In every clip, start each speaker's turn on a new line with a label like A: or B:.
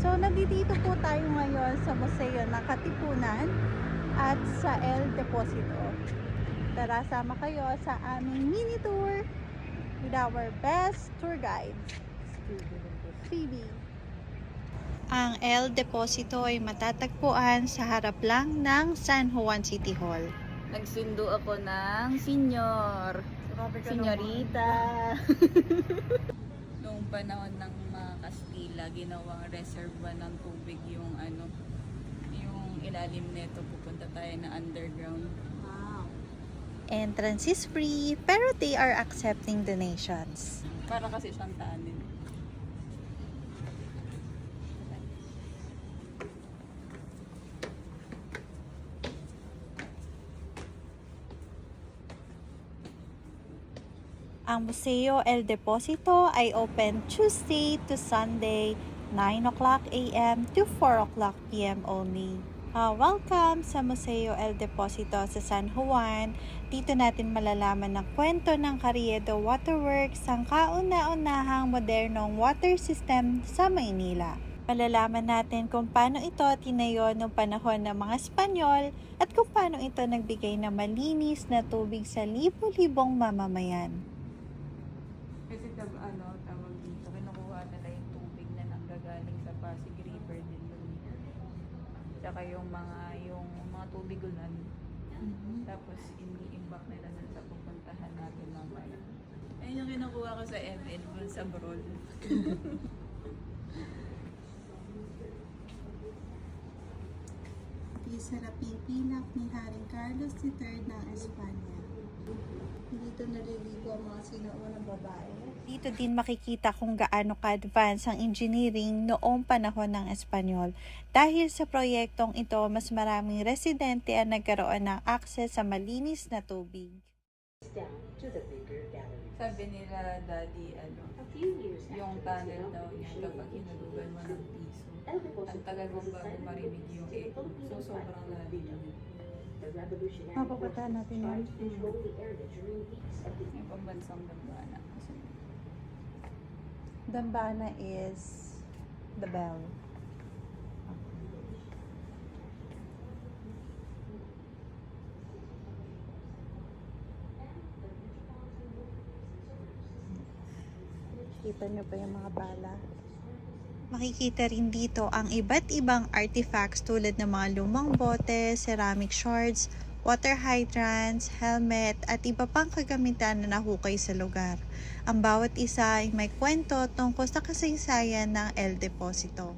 A: So, nandito po tayo ngayon sa Museo ng Katipunan at sa El Deposito. Tara, sama kayo sa aming mini tour with our best tour guide, Phoebe. Ang El Deposito ay matatagpuan sa harap lang ng San Juan City Hall.
B: Nagsundo ako ng senyorita. Noong panahon ng mga Kastila, ginawang reserva ng tubig yung yung ilalim nito, pupunta tayo na underground.
A: Wow. Entrance is free, pero they are accepting donations.
B: Para kasi siyang tanin.
A: Ang Museo El Deposito ay open Tuesday to Sunday, 9 o'clock a.m. to 4 o'clock p.m. only. Welcome sa Museo El Deposito sa San Juan. Dito natin malalaman ang kwento ng Carriedo Waterworks, ang kauna-unahang modernong water system sa Maynila. Malalaman natin kung paano ito tinayo noong panahon ng mga Espanyol at kung paano ito nagbigay ng malinis na tubig sa libo-libong mamamayan.
B: Kasi tawag dito, kinukuha nila yung tubig na nanggagaling sa Pasig River din doon. Tsaka yung mga tubig ulan. Tapos ini-imbak nila dun sa pupuntahan natin mamaya. Ayun yung kinukuha ko sa ML dun sa Brol.
A: Saraping pilak ni Haring Carlos III ng Espanya. Dito naliligo ang mga sinaunang babae. Dito din makikita kung gaano ka-advance ang engineering noong panahon ng Espanyol. Dahil sa proyektong ito, mas maraming residente ang nagkaroon ng access sa malinis na tubig.
B: Sabi nila, Daddy, yung tunnel daw niya kapag hinulugan mo ng piso, ang tagal mong bago marinig yung echo. So, sobrang lalim.
A: Mapapunta natin yan.
B: Yung pambansang dambana.
A: Dambana is the bell. Kita nyo pa yung mga bala. Makikita rin dito ang iba't ibang artifacts tulad ng mga lumang bote, ceramic shards, water hydrants, helmet, at iba pang kagamitan na nahukay sa lugar. Ang bawat isa ay may kwento tungkol sa kasaysayan ng El Deposito.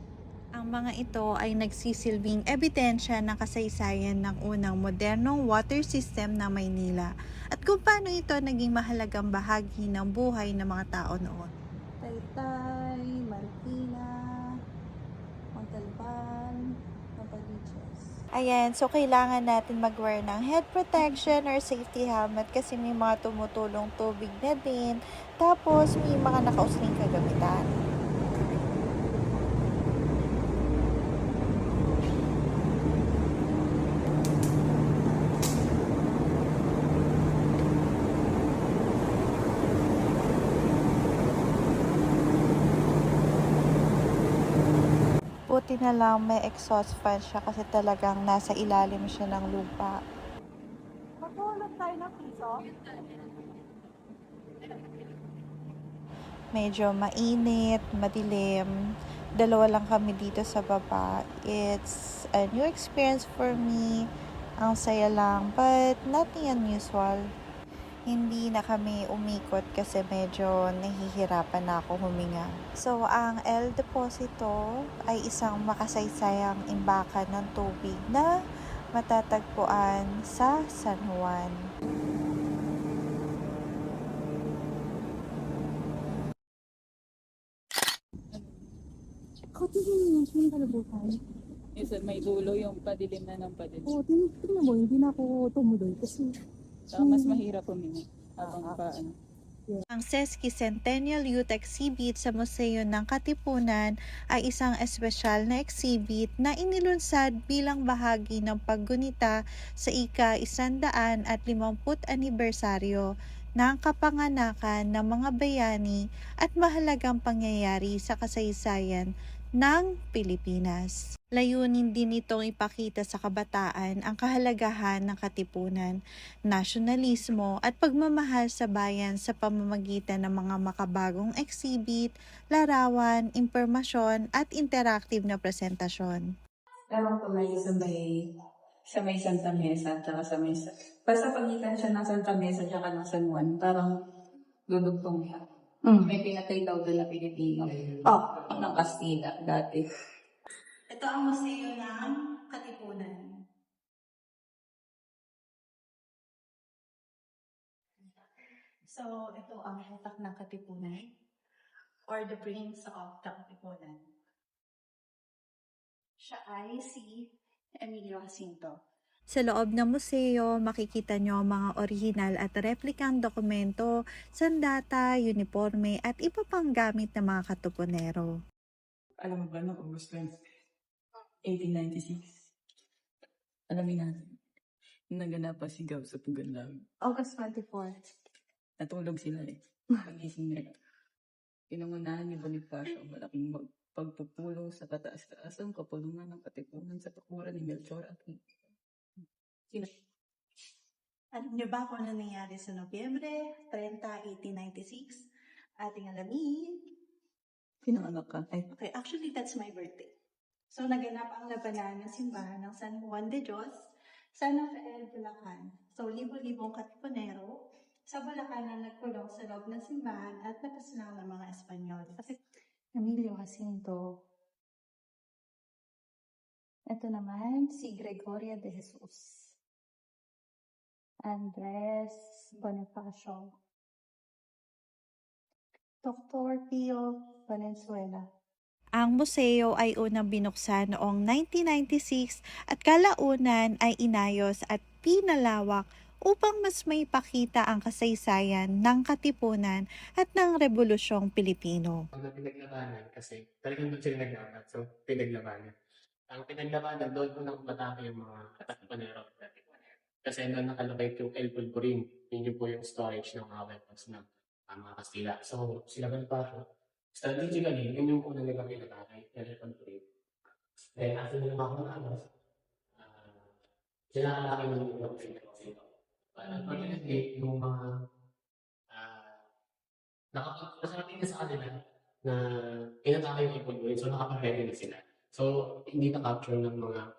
A: Ang mga ito ay nagsisilbing ebidensya ng kasaysayan ng unang modernong water system ng Maynila at kung paano ito naging mahalagang bahagi ng buhay ng mga tao noon. Taytay, Marikina, Montalban, Navaliches. Ayan, so kailangan natin mag-wear ng head protection or safety helmet kasi may mga tumutulong tubig na din. Tapos may mga nakausling kagamitan. Buti na lang may exhaust fan siya kasi talagang nasa ilalim siya ng lupa. Magtulog tayo ng piso? Medyo mainit, madilim. Dalawa lang kami dito sa baba. It's a new experience for me. Ang saya lang, but nothing unusual. Hindi na kami umikot kasi medyo nahihirapan na ako huminga. So, ang El Deposito ay isang makasaysayang imbakan ng tubig na matatagpuan sa San Juan.
C: Tingnan mo yung kalabutan.
B: May dulo yung padilim na ng padilim.
C: Oo, tingnan mo, hindi na ako tumuloy kasi
B: Saka mas mahirap huminga habang paano.
A: Ang Sesquicentennial Youth Exhibit sa Museo ng Katipunan ay isang espesyal na exhibit na inilunsad bilang bahagi ng paggunita sa ika-150 anibersaryo ng kapanganakan ng mga bayani at mahalagang pangyayari sa kasaysayan ng Pilipinas. Layunin din itong ipakita sa kabataan ang kahalagahan ng katipunan, nasyonalismo at pagmamahal sa bayan sa pamamagitan ng mga makabagong exhibit, larawan, impormasyon at interactive na presentasyon.
B: Ewan ko may sa may Santa Mesa, tsaka sa may, basta pagitan siya ng Santa Mesa tsaka ng San Juan, parang dudugtong siya. May pinatay daw doon na Pilipino. Ng Kastila, dati.
A: Ito ang museo ng Katipunan. So, ito ang utak ng Katipunan or the brains of the Katipunan. Siya ay si Emilio Jacinto. Sa loob ng museo, makikita nyo ang mga orihinal at replikang dokumento, sandata, uniforme at iba pang gamit ng mga katipunero.
D: Alam mo ba, noong August 1896, alamin natin, naganap pa sigaw sa Puganlag.
C: August 24.
D: Natulog sila eh. Pagising nila. Pinangunahan ni Bonifacio ang malaking pagpupulong sa kataas-taasang kapulungan ng Katipunan sa pakuran ni Melchor at sino?
A: Alam niyo ba kung ano nangyari sa Nobyembre 30, 1896? Ating alamin.
D: Pinanganak ka? Ay,
A: Okay, actually that's my birthday. So naganap ang labanan ng simbahan ng San Juan de Dios sa Rafael, Bulacan. So libo-libong katipunero sa Bulacan na nagkulong sa loob ng simbahan at napaslang ng mga Espanyol.
C: Emilio Jacinto. Ito naman, si Gregoria de Jesus. Andres Bonifacio. Dr. Pio Valenzuela.
A: Ang museo ay unang binuksan noong 1996 at kalaunan ay inayos at pinalawak upang mas may pakita ang kasaysayan ng Katipunan at ng Rebolusyong Pilipino.
E: Ang pinaglabanan kasi talagang doon sila naglaban. So, pinaglabanan. Ang pinaglabanan doon po nang matake yung mga katipunero. Kasi doon nakalapit yung El Pulpurin. Yun po yung storage ng mga weapons ng mga Kastila. So, sila Bonifacio, strategically, yun yung unang nilang pinatake, El Pulpurin. Then, after nila makakunanos, sila nakalaki ng yung Pilipinas. Unfortunately, yung mga nakarating na sa kanila na pinatake yung El Pulpurin, so nakapag-ready na sila. So, hindi na-capture ng mga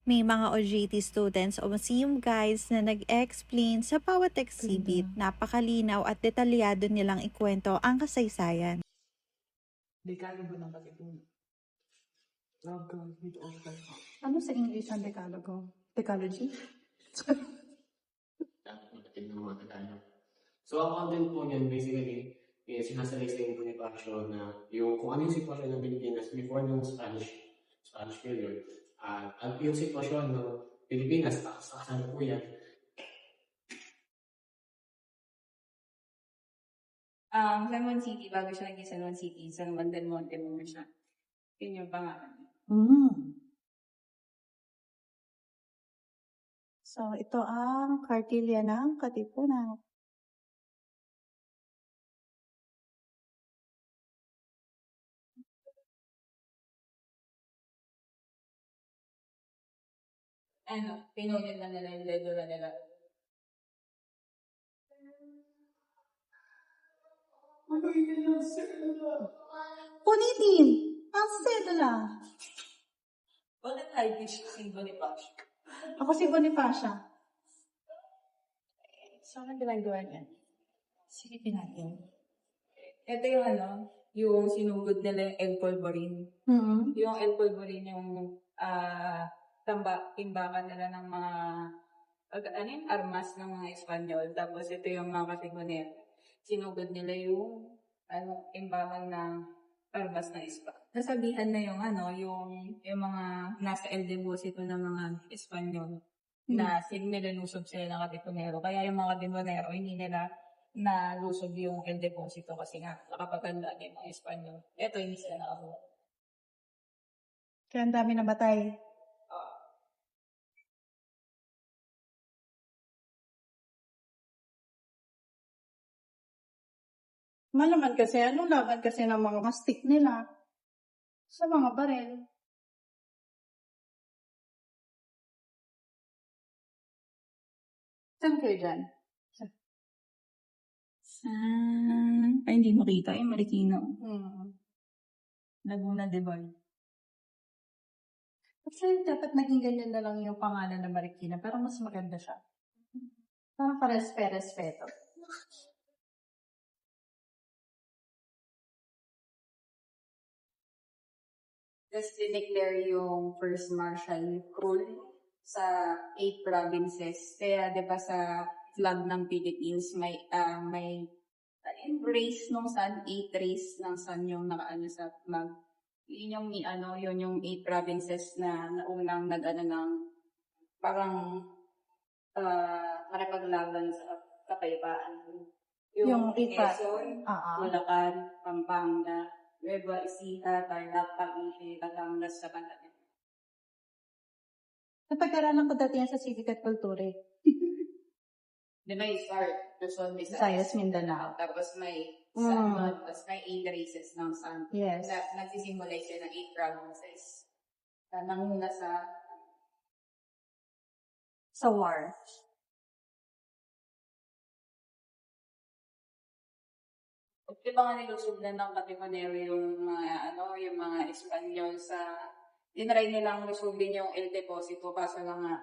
A: May mga OJT students o museum guides na nag-explain sa bawat exhibit. Napakalinaw at detalyado nilang ikwento ang kasaysayan.
D: Decalogo ng Katipunan. Love God with all thy heart.
C: Ano sa English ang Decalogo? Decalogy?
E: natin ng mga Tagalog. So, ang content po niyan, basically, sinasalaysay po ni Pasio na yung kung ano yung sitwasyon ng Pilipinas before ng Spanish period. At yung sitwasyon ng Pilipinas sa kasalukuyan.
B: San Juan City, bago siya naging San Juan City, San Juan del Monte muna siya. Yun yung pangalan.
C: So, ito ang kartilya ng Katipunan.
B: Pinunod na nila yung dedo na nila.
C: Punitin! Ang sedula!
B: Bakit Irish si Bonifacio?
C: Ako si Bonifacia.
B: So, ano ginagawa niya? Silipin natin. Ito yung yung sinugod nila yung El Polvorin. Yung El Polvorin yung timbakan nila ng mga armas ng mga Espanyol. Tapos ito yung mga katipunero. Sinugod nila yung timbakan ng armas ng Espanyol. Nasabihan na yung yung mga nasa El Deposito ng mga Espanyol na nilalusog sila ng katipunero. Kaya yung mga katipunero, hindi nila nalusog yung El Deposito kasi nga nakapaganda yung mga Espanyol. Ito, hindi sila nakabuha.
C: Kaya ang dami nabatay. Malaman kasi, anong laban kasi ng mga mastik nila? Sa mga barel. Saan kayo dyan?
D: Ay, hindi makita. Ay, Marikina.
C: Hmm.
D: Laguna, Divide.
C: Actually, dapat naging ganyan na lang yung pangalan na Marikina, pero mas maganda siya. Parang pares-peres-peto.
B: Tapos dineclare yung first martial rule sa 8 provinces. Kaya 'di ba sa flag ng Philippines may race nung sun, 8 race ng sun yung nakaano sa flag. Yun yung yun yung 8 provinces na naunang nag-ano ng parang maripaglaban sa kapayapaan.
C: Yung iba.
B: Quezon,
C: Ah.
B: Bulacan, Pampanga, Nueva Ecija, Tarlac, Cavite, Batangas, sa Banat.
C: Napag-aralan ko dati yan sa Civic at Culture.
B: Di ba yung start? Luzon,
C: Visayas, Mindanao.
B: Tapos may
C: Mm.
B: sun, tapos may 8 races ng sun.
C: Yes.
B: Nagsisimulize yun ng 8 provinces. Nanguna sa
C: Sa war.
B: di ba nga nilusublan ng Katipunero yung mga yung mga Espanyol sa tinry nilang lusubin yung El Deposito kaso lang nga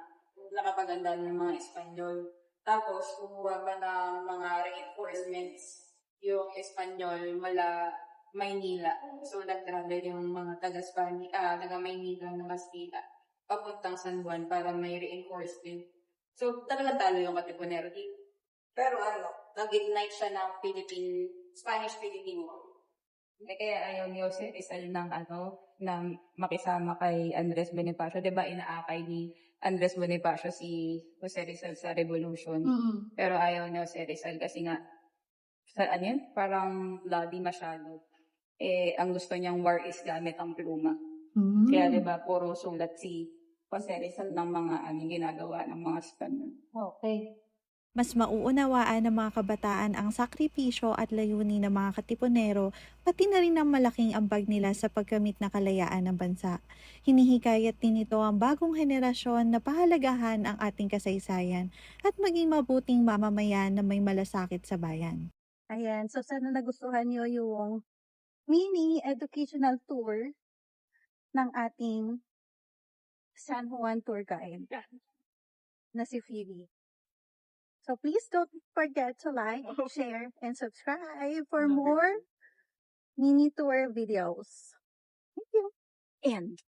B: nakapaganda ng mga Espanyol. Tapos kumuha pa ng mga reinforcements yung Espanyol mula Maynila. So nag-travel yung mga taga Maynila ng Castilla papuntang San Juan para may reinforcement. So talagang talo yung Katipunero dito. Pero nag-ignite siya ng Spanish-Philippine War. Kaya ayaw ni Jose Rizal ng na makisama kay Andres Bonifacio. Diba inaakay ni Andres Bonifacio si Jose Rizal sa revolution.
C: Mm-mm.
B: Pero ayaw ni Jose Rizal kasi nga, parang bloody masyado. Ang gusto niyang war is gamit ang pluma.
C: Mm.
B: Kaya diba, puro sulat si Jose Rizal ng mga ginagawa ng mga Spanish.
C: Okay.
A: Mas mauunawaan ng mga kabataan ang sakripisyo at layunin ng mga Katipunero, pati na rin ang malaking ambag nila sa pagkamit na kalayaan ng bansa. Hinihikayat din ito ang bagong henerasyon na pahalagahan ang ating kasaysayan at maging mabuting mamamayan na may malasakit sa bayan.
C: Ayan. So, sana nagustuhan nyo yung mini educational tour ng ating San Juan tour guide na si Phoebe. So, please don't forget to like, share, and subscribe for more mini tour videos. Thank you. And